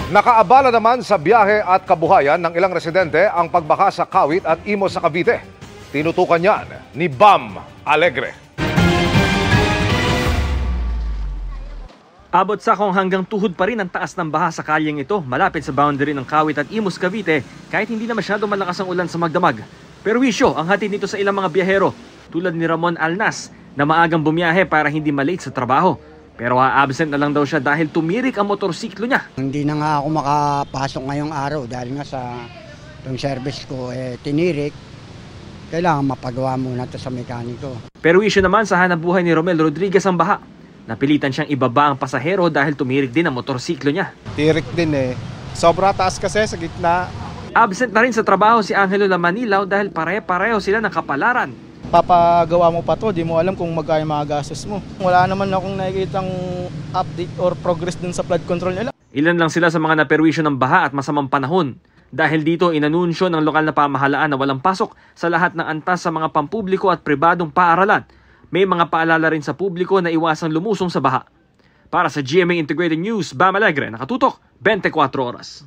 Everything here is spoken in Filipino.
Nakaabala naman sa biyahe at kabuhayan ng ilang residente ang pagbaha sa Kawit at Imos sa Cavite. Tinutukan yan ni Bam Alegre. Abot sa kung hanggang tuhod pa rin ang taas ng baha sa kalyeng ito malapit sa boundary ng Kawit at Imos, Cavite kahit hindi na masyado malakas ang ulan sa magdamag. Pero wisyo ang hatid nito sa ilang mga biyahero tulad ni Ramon Alnas na maagang bumiyahe para hindi malate sa trabaho. Pero absent na lang daw siya dahil tumirik ang motorsiklo niya. Hindi na nga ako makapasok ngayong araw dahil nga sa yung service ko tinirik. Kailangan mapagawa muna ito sa mekaniko. Pero issue naman sa hanapbuhay ni Romel Rodriguez ang baha. Napilitan siyang ibaba ang pasahero dahil tumirik din ang motorsiklo niya. Tirik din Sobra taas kasi sa gitna. Absent na rin sa trabaho si Angelo Lamanilaw dahil pare-pareho sila ng kapalaran. Papagawa mo pa to, di mo alam kung magkano mga gastos mo. Wala naman akong nakikitang update or progress dun sa flood control nila. Ilan lang sila sa mga naperwisyo ng baha at masamang panahon. Dahil dito inanunsyo ng lokal na pamahalaan na walang pasok sa lahat ng antas sa mga pampubliko at pribadong paaralan. May mga paalala rin sa publiko na iwasang lumusong sa baha. Para sa GMA Integrated News, Bam Alegre, nakatutok 24 oras.